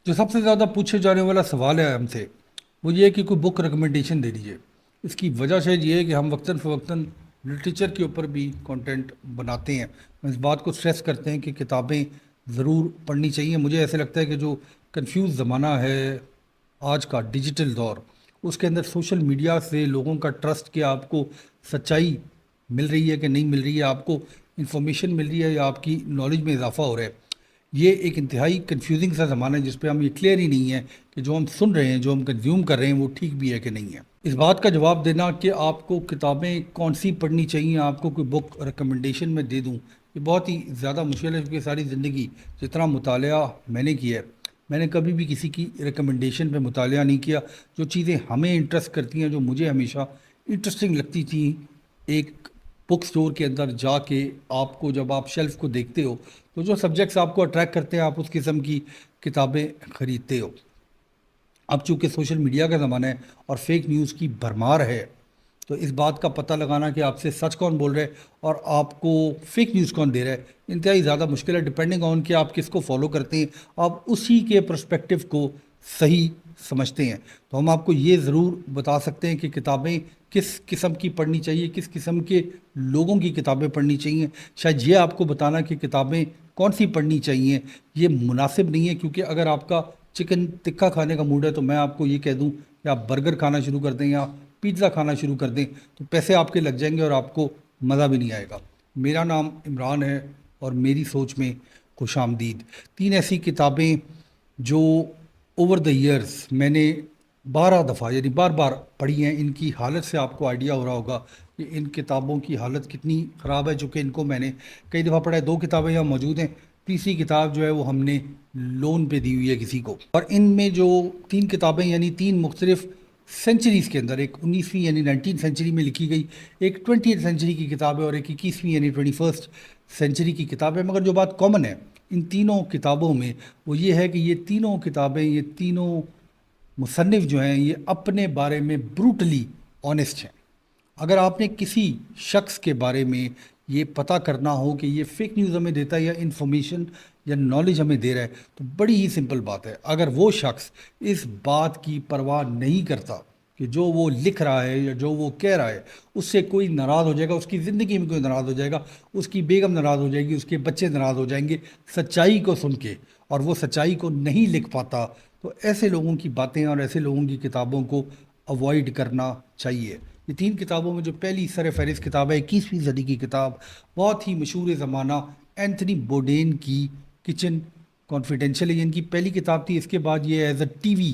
جو سب سے زیادہ پوچھے جانے والا سوال ہے ہم سے وہ یہ ہے کہ کوئی بک ریکمنڈیشن دے دیجیے۔ اس کی وجہ شاید یہ ہے کہ ہم وقتاً فوقتاً لٹریچر کے اوپر بھی کنٹینٹ بناتے ہیں۔ ہم اس بات کو سٹریس کرتے ہیں کہ کتابیں ضرور پڑھنی چاہیے۔ مجھے ایسے لگتا ہے کہ جو کنفیوز زمانہ ہے آج کا ڈیجیٹل دور، اس کے اندر سوشل میڈیا سے لوگوں کا ٹرسٹ کہ آپ کو سچائی مل رہی ہے کہ نہیں مل رہی ہے، آپ کو انفارمیشن مل رہی ہے یا آپ کی نالج میں اضافہ ہو رہا ہے، یہ ایک انتہائی کنفیوزنگ سا زمانہ ہے جس پہ ہم یہ کلیئر ہی نہیں ہے کہ جو ہم سن رہے ہیں، جو ہم کنزیوم کر رہے ہیں، وہ ٹھیک بھی ہے کہ نہیں ہے۔ اس بات کا جواب دینا کہ آپ کو کتابیں کون سی پڑھنی چاہیے، آپ کو کوئی بک ریکمنڈیشن میں دے دوں، یہ بہت ہی زیادہ مشکل ہے، کیونکہ ساری زندگی جتنا مطالعہ میں نے کیا ہے، میں نے کبھی بھی کسی کی ریکمنڈیشن پہ مطالعہ نہیں کیا۔ جو چیزیں ہمیں انٹرسٹ کرتی ہیں، جو مجھے ہمیشہ انٹرسٹنگ لگتی تھیں، ایک بک سٹور کے اندر جا کے آپ کو جب آپ شیلف کو دیکھتے ہو تو جو سبجیکٹس آپ کو اٹریکٹ کرتے ہیں آپ اس قسم کی کتابیں خریدتے ہو۔ اب چونکہ سوشل میڈیا کا زمانہ ہے اور فیک نیوز کی بھرمار ہے، تو اس بات کا پتہ لگانا کہ آپ سے سچ کون بول رہا ہے اور آپ کو فیک نیوز کون دے رہا ہے انتہائی زیادہ مشکل ہے۔ ڈپینڈنگ آن کہ آپ کس کو فالو کرتے ہیں، آپ اسی کے پرسپیکٹو کو صحیح سمجھتے ہیں۔ تو ہم آپ کو یہ ضرور بتا سکتے ہیں کہ کتابیں کس قسم کی پڑھنی چاہیے، کس قسم کے لوگوں کی کتابیں پڑھنی چاہیے۔ شاید یہ آپ کو بتانا کہ کتابیں کون سی پڑھنی چاہیے یہ مناسب نہیں ہے، کیونکہ اگر آپ کا چکن ٹکا کھانے کا موڈ ہے تو میں آپ کو یہ کہہ دوں کہ آپ برگر کھانا شروع کر دیں یا پیزا کھانا شروع کر دیں تو پیسے آپ کے لگ جائیں گے اور آپ کو مزہ بھی نہیں آئے گا۔ میرا نام عمران ہے اور میری سوچ میں خوش آمدید۔ تین ایسی کتابیں جو اوور دا ایئرز میں نے 12 دفعہ یعنی بار بار پڑھی ہیں، ان کی حالت سے آپ کو آئیڈیا ہو رہا ہوگا کہ ان کتابوں کی حالت کتنی خراب ہے، چونکہ ان کو میں نے کئی دفعہ پڑھا ہے۔ 2 کتابیں یہاں موجود ہیں، تیسری کتاب جو ہے وہ ہم نے لون پہ دی ہوئی ہے کسی کو۔ اور ان میں جو 3 کتابیں یعنی 3 مختلف سینچریز کے اندر، ایک 19ویں یعنی 19 سینچری میں لکھی گئی، ایک 20 سینچری کی کتاب ہے اور ایک 21ویں یعنی 21 سینچری کی کتاب ہے، مگر جو بات کامن ہے ان تینوں کتابوں میں وہ یہ ہے کہ یہ تینوں کتابیں، یہ تینوں مصنف جو ہیں یہ اپنے بارے میں بروٹلی آنیسٹ ہیں۔ اگر آپ نے کسی شخص کے بارے میں یہ پتہ کرنا ہو کہ یہ فیک نیوز ہمیں دیتا ہے یا انفارمیشن یا نالج ہمیں دے رہا ہے، تو بڑی ہی سمپل بات ہے، اگر وہ شخص اس بات کی پرواہ نہیں کرتا کہ جو وہ لکھ رہا ہے یا جو وہ کہہ رہا ہے اس سے کوئی ناراض ہو جائے گا، اس کی زندگی میں کوئی ناراض ہو جائے گا، اس کی بیگم ناراض ہو جائے گی، اس کے بچے ناراض ہو جائیں گے سچائی کو سن کے، اور وہ سچائی کو نہیں لکھ پاتا، تو ایسے لوگوں کی باتیں اور ایسے لوگوں کی کتابوں کو اوائڈ کرنا چاہیے۔ یہ 3 کتابوں میں جو پہلی سر فہرست کتاب ہے 21ویں صدی کی کتاب، بہت ہی مشہور زمانہ اینتھنی بورڈین کی کچن کانفیڈینشیل ہے، یہ ان کی پہلی کتاب تھی۔ اس کے بعد یہ as A T V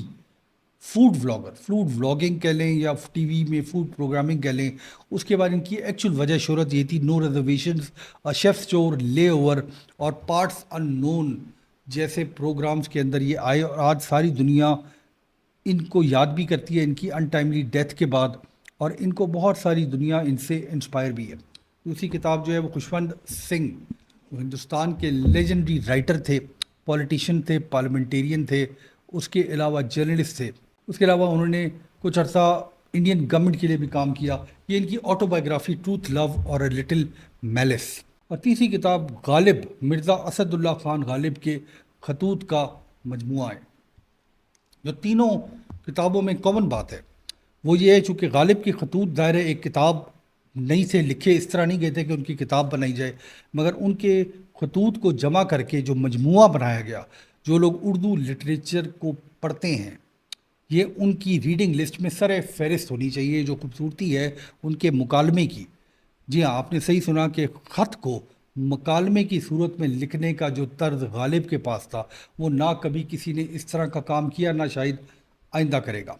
food vlogger, food vlogging کہہ لیں یا ٹی وی میں فوڈ پروگرامنگ کہہ لیں، اس کے بعد ان کی ایکچوئل وجہ شہرت یہ تھی نو ریزرویشنز، شیف چور، لے اوور اور پارٹس ان نون جیسے پروگرامز کے اندر یہ آئے، اور آج ساری دنیا ان کو یاد بھی کرتی ہے ان کی ان ٹائملی ڈیتھ کے بعد، اور ان کو بہت ساری دنیا ان سے انسپائر بھی ہے۔ دوسری کتاب جو ہے وہ خوشونت سنگھ، وہ ہندوستان کے لیجنڈری رائٹر تھے، پولیٹیشین تھے، پارلیمنٹیرین تھے، اس کے علاوہ جرنلسٹ تھے، اس کے علاوہ انہوں نے کچھ عرصہ انڈین گورنمنٹ کے لیے بھی کام کیا۔ یہ ان کی آٹو بایوگرافی ٹروتھ، لو اور اے لٹل میلس۔ اور تیسری کتاب غالب، مرزا اسد اللہ خان غالب کے خطوط کا مجموعہ ہے۔ جو تینوں کتابوں میں کامن بات ہے وہ یہ ہے، چونکہ غالب کی خطوط ظاہر ہے ایک کتاب نہیں سے لکھے، اس طرح نہیں گئے تھے کہ ان کی کتاب بنائی جائے، مگر ان کے خطوط کو جمع کر کے جو مجموعہ بنایا گیا، جو لوگ اردو لٹریچر کو پڑھتے ہیں یہ ان کی ریڈنگ لسٹ میں سر فہرست ہونی چاہیے۔ جو خوبصورتی ہے ان کے مکالمے کی، جی ہاں آپ نے صحیح سنا کہ خط کو مکالمے کی صورت میں لکھنے کا جو طرز غالب کے پاس تھا وہ نہ کبھی کسی نے اس طرح کا کام کیا، نہ شاید آئندہ کرے گا۔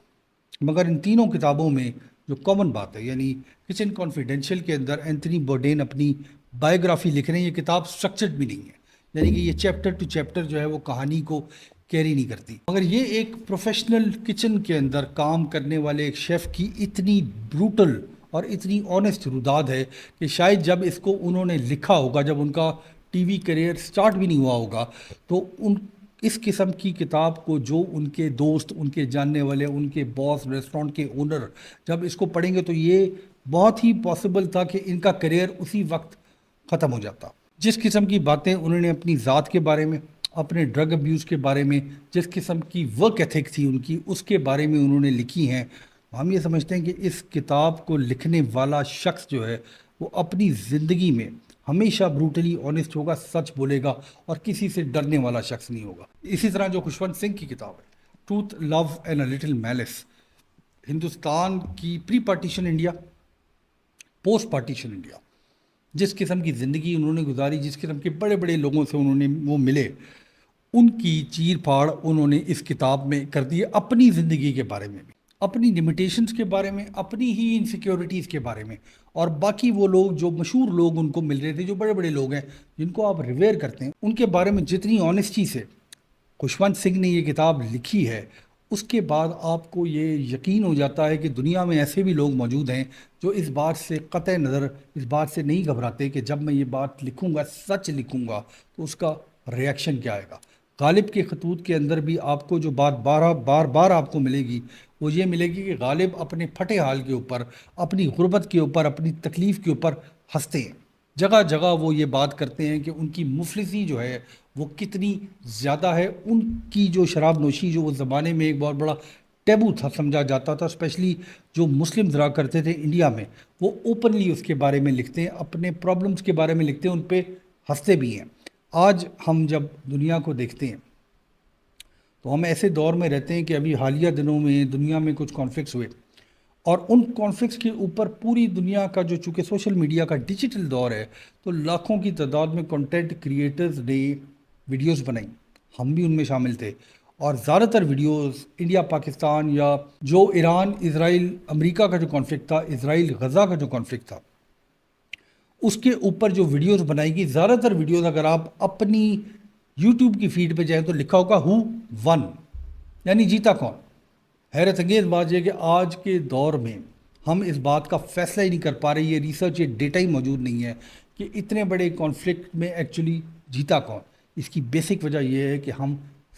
مگر ان تینوں کتابوں میں جو کامن بات ہے، یعنی کچن کانفیڈینشیل کے اندر اینتھنی بورڈین اپنی بایوگرافی لکھ رہے ہیں، یہ کتاب سٹرکچرڈ بھی نہیں ہے، یعنی کہ یہ چیپٹر ٹو چیپٹر جو ہے وہ کہانی کو کیری نہیں کرتی، مگر یہ ایک پروفیشنل کچن کے اندر کام کرنے والے ایک شیف کی اتنی بروٹل اور اتنی آنیسٹ روداد ہے کہ شاید جب اس کو انہوں نے لکھا ہوگا، جب ان کا ٹی وی کیریئر سٹارٹ بھی نہیں ہوا ہوگا، تو ان اس قسم کی کتاب کو جو ان کے دوست، ان کے جاننے والے، ان کے باس، ریسٹورانٹ کے اونر جب اس کو پڑھیں گے تو یہ بہت ہی پاسبل تھا کہ ان کا کیریئر اسی وقت ختم ہو جاتا۔ جس قسم کی باتیں انہوں نے اپنی ذات کے بارے میں، اپنے ڈرگ ابیوز کے بارے میں، جس قسم کی ورک ایتھک تھی ان کی، اس کے بارے میں انہوں نے لکھی ہیں. ہم یہ سمجھتے ہیں کہ اس کتاب کو لکھنے والا شخص جو ہے وہ اپنی زندگی میں ہمیشہ بروٹلی آنیسٹ ہوگا، سچ بولے گا اور کسی سے ڈرنے والا شخص نہیں ہوگا. اسی طرح جو خوشونت سنگھ کی کتاب ہے truth love and a little malice, Hindustan کی pre partition India, post partition India, جس قسم کی زندگی انہوں نے گزاری، جس قسم کے بڑے بڑے لوگوں سے انہوں نے وہ ملے، ان کی چیر پھاڑ انہوں نے اس کتاب میں کر دی ہے، اپنی زندگی کے بارے میں بھی، اپنی لمیٹیشنز کے بارے میں، اپنی ہی انسیکیورٹیز کے بارے میں. اور باقی وہ لوگ جو مشہور لوگ ان کو مل رہے تھے، جو بڑے بڑے لوگ ہیں جن کو آپ ریویئر کرتے ہیں، ان کے بارے میں جتنی آنیسٹی سے خوشونت سنگھ نے یہ کتاب لکھی ہے، اس کے بعد آپ کو یہ یقین ہو جاتا ہے کہ دنیا میں ایسے بھی لوگ موجود ہیں جو اس بات سے قطع نظر اس بات سے نہیں گھبراتے کہ جب میں یہ بات لکھوں گا، سچ لکھوں گا، تو اس کا ریئیکشن کیا آئے گا. غالب کے خطوط کے اندر بھی آپ کو جو بات بار بار آپ کو ملے گی وہ یہ ملے گی کہ غالب اپنے پھٹے حال کے اوپر، اپنی غربت کے اوپر، اپنی تکلیف کے اوپر ہنستے ہیں. جگہ جگہ وہ یہ بات کرتے ہیں کہ ان کی مفلسی جو ہے وہ کتنی زیادہ ہے. ان کی جو شراب نوشی جو اس زمانے میں ایک بہت بڑا ٹیبو تھا سمجھا جاتا تھا، اسپیشلی جو مسلم رہا کرتے تھے انڈیا میں، وہ اوپنلی اس کے بارے میں لکھتے ہیں، اپنے پرابلمس کے بارے میں لکھتے ہیں، ان پہ ہنستے بھی ہیں. آج ہم جب دنیا کو دیکھتے ہیں تو ہم ایسے دور میں رہتے ہیں کہ ابھی حالیہ دنوں میں دنیا میں کچھ کانفلکٹس ہوئے، اور ان کانفلکٹس کے اوپر پوری دنیا کا جو چونکہ سوشل میڈیا کا ڈیجیٹل دور ہے، تو لاکھوں کی تعداد میں کنٹینٹ کریٹرز نے ویڈیوز بنائیں، ہم بھی ان میں شامل تھے. اور زیادہ تر ویڈیوز انڈیا پاکستان یا جو ایران اسرائیل امریکہ کا جو کانفلکٹ تھا، اسرائیل غزہ کا جو کانفلکٹ تھا، اس کے اوپر جو ویڈیوز بنائی گئی، زیادہ تر ویڈیوز اگر آپ اپنی یوٹیوب کی فیڈ پہ جائیں تو لکھا ہوگا ہو ون، یعنی جیتا کون. حیرت انگیز بات یہ کہ آج کے دور میں ہم اس بات کا فیصلہ ہی نہیں کر پا رہے، یہ ریسرچ، یہ ڈیٹا ہی موجود نہیں ہے کہ اتنے بڑے کانفلکٹ میں ایکچولی جیتا کون. اس کی بیسک وجہ یہ ہے کہ ہم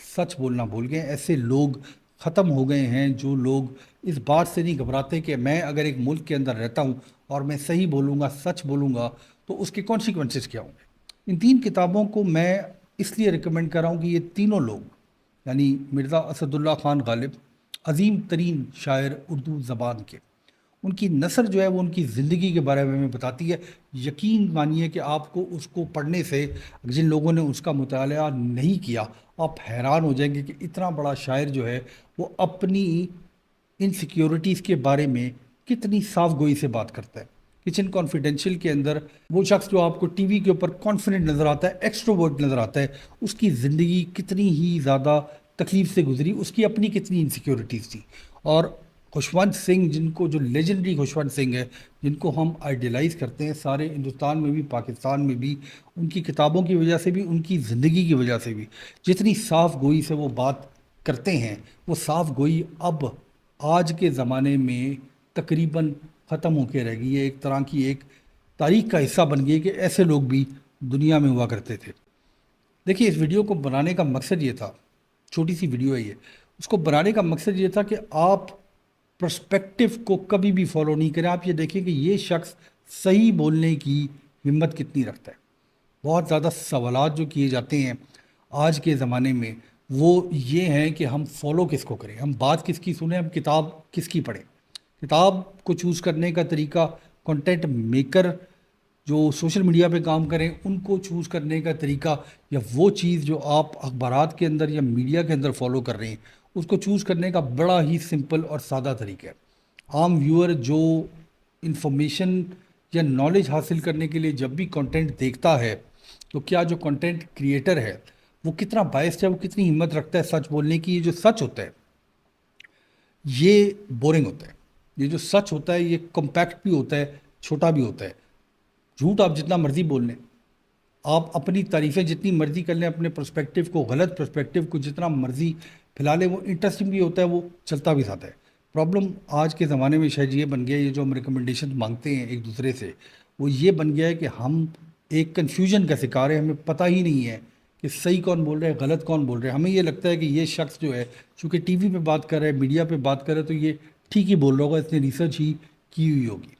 سچ بولنا بھول گئے. ایسے لوگ ختم ہو گئے ہیں جو لوگ اس بات سے نہیں گھبراتے کہ میں اگر ایک ملک کے اندر رہتا ہوں اور میں صحیح بولوں گا، سچ بولوں گا، تو اس کے کانسیکوینسز کیا ہوں گے. ان 3 کتابوں کو میں اس لیے ریکمینڈ کر رہا ہوں کہ یہ تینوں لوگ، یعنی مرزا اسد اللہ خان غالب، عظیم ترین شاعر اردو زبان کے، ان کی نثر جو ہے وہ ان کی زندگی کے بارے میں بتاتی ہے. یقین مانیے کہ آپ کو اس کو پڑھنے سے، جن لوگوں نے اس کا مطالعہ نہیں کیا، آپ حیران ہو جائیں گے کہ اتنا بڑا شاعر جو ہے وہ اپنی انسیکیورٹیز کے بارے میں کتنی صاف گوئی سے بات کرتا ہے. کچن کانفیڈینشیل کے اندر وہ شخص جو آپ کو ٹی وی کے اوپر کانفیڈنٹ نظر آتا ہے، ایکسٹروورٹ نظر آتا ہے، اس کی زندگی کتنی ہی زیادہ تکلیف سے گزری، اس کی اپنی کتنی انسیکیورٹیز تھی. اور خوشونت سنگھ، جن کو جو لیجنڈری خوشونت سنگھ ہے، جن کو ہم آئیڈیلائز کرتے ہیں سارے ہندوستان میں بھی پاکستان میں بھی، ان کی کتابوں کی وجہ سے بھی، ان کی زندگی کی وجہ سے بھی، جتنی صاف گوئی سے وہ بات کرتے ہیں، وہ صاف گوئی اب آج کے زمانے میں تقریباً ختم ہو کے رہ گئی ہے. ایک طرح کی ایک تاریخ کا حصہ بن گئی ہے کہ ایسے لوگ بھی دنیا میں ہوا کرتے تھے. دیکھیے، اس ویڈیو کو بنانے کا مقصد یہ تھا، چھوٹی سی ویڈیو ہے یہ، اس کو بنانے کا مقصد یہ تھا کہ آپ پرسپیکٹو کو کبھی بھی فالو نہیں کریں. آپ یہ دیکھیں کہ یہ شخص صحیح بولنے کی ہمت کتنی رکھتا ہے. بہت زیادہ سوالات جو کیے جاتے ہیں آج کے زمانے میں وہ یہ ہیں کہ ہم فالو کس کو کریں، ہم بات کس کی سنیں، ہم کتاب کس کی پڑھیں. کتاب کو چوز کرنے کا طریقہ، کنٹینٹ میکر جو سوشل میڈیا پہ کام کریں ان کو چوز کرنے کا طریقہ، یا وہ چیز جو آپ اخبارات کے اندر یا میڈیا کے اندر فالو کر رہے ہیں، اس کو چوز کرنے کا بڑا ہی سمپل اور سادہ طریقہ ہے. عام ویور جو انفارمیشن یا نالج حاصل کرنے کے لیے جب بھی کنٹینٹ دیکھتا ہے، تو کیا جو کنٹینٹ کریٹر ہے وہ کتنا باعث ہے، وہ کتنی ہمت رکھتا ہے سچ بولنے کی. یہ جو سچ ہوتا ہے یہ بورنگ ہوتا ہے. یہ جو سچ ہوتا ہے یہ کمپیکٹ بھی ہوتا ہے، چھوٹا بھی ہوتا ہے. جھوٹ آپ جتنا مرضی بول لیں، آپ اپنی تعریفیں جتنی مرضی کر لیں، اپنے پرسپیکٹو کو، غلط پرسپیکٹو کو جتنا مرضی پھیلا لیں، وہ انٹرسٹنگ بھی ہوتا ہے، وہ چلتا بھی ساتھ ہے. پرابلم آج کے زمانے میں شاید یہ بن گیا ہے، یہ جو ہم ریکمنڈیشن مانگتے ہیں ایک دوسرے سے، وہ یہ بن گیا ہے کہ ہم ایک کنفیوژن کا شکار ہے. ہمیں پتہ ہی نہیں ہے کہ صحیح کون بول رہا ہے، غلط کون بول رہا ہے. ہمیں یہ لگتا ہے کہ یہ شخص جو ہے چونکہ ٹی وی پہ بات کر رہا ہے، میڈیا پہ بات کر رہا ہے، تو یہ ٹھیک ہی بول رہا ہوگا، اس نے ریسرچ ہی کی ہوئی ہوگی.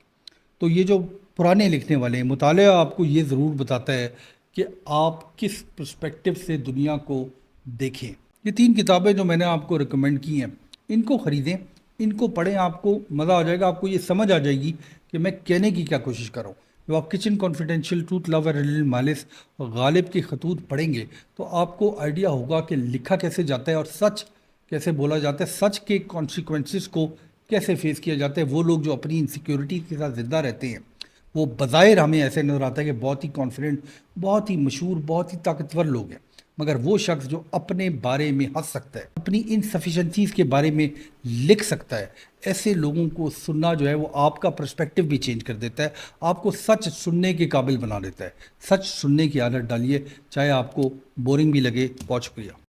تو یہ جو پرانے لکھنے والے ہیں، مطالعہ آپ کو یہ ضرور بتاتا ہے کہ آپ کس پرسپیکٹو سے دنیا کو دیکھیں. یہ 3 کتابیں جو میں نے آپ کو ریکمینڈ کی ہیں، ان کو خریدیں، ان کو پڑھیں، آپ کو مزہ آ جائے گا، آپ کو یہ سمجھ آ جائے گی کہ میں کہنے کی کیا کوشش کر رہا ہوں. جب آپ کچن کانفیڈینشیل، ٹروتھ، لو اور ریلیجن مالس، غالب کے خطوط پڑھیں گے تو آپ کو آئیڈیا ہوگا کہ لکھا کیسے جاتا ہے اور سچ کیسے بولا جاتا ہے، سچ کے کانسیکوینسز کو کیسے فیس کیا جاتا ہے. وہ لوگ جو اپنی انسیکیورٹی کے ساتھ زندہ رہتے ہیں، وہ بظاہر ہمیں ایسے نظر آتا ہے کہ بہت ہی کانفیڈنٹ، بہت ہی مشہور، بہت ہی طاقتور لوگ ہیں، مگر وہ شخص جو اپنے بارے میں ہنس سکتا ہے، اپنی انسفیشنسیز کے بارے میں لکھ سکتا ہے، ایسے لوگوں کو سننا جو ہے وہ آپ کا پرسپیکٹو بھی چینج کر دیتا ہے، آپ کو سچ سننے کے قابل بنا دیتا ہے. سچ سننے کی عادت ڈالیے، چاہے آپ کو بورنگ بھی لگے. بہت شکریہ.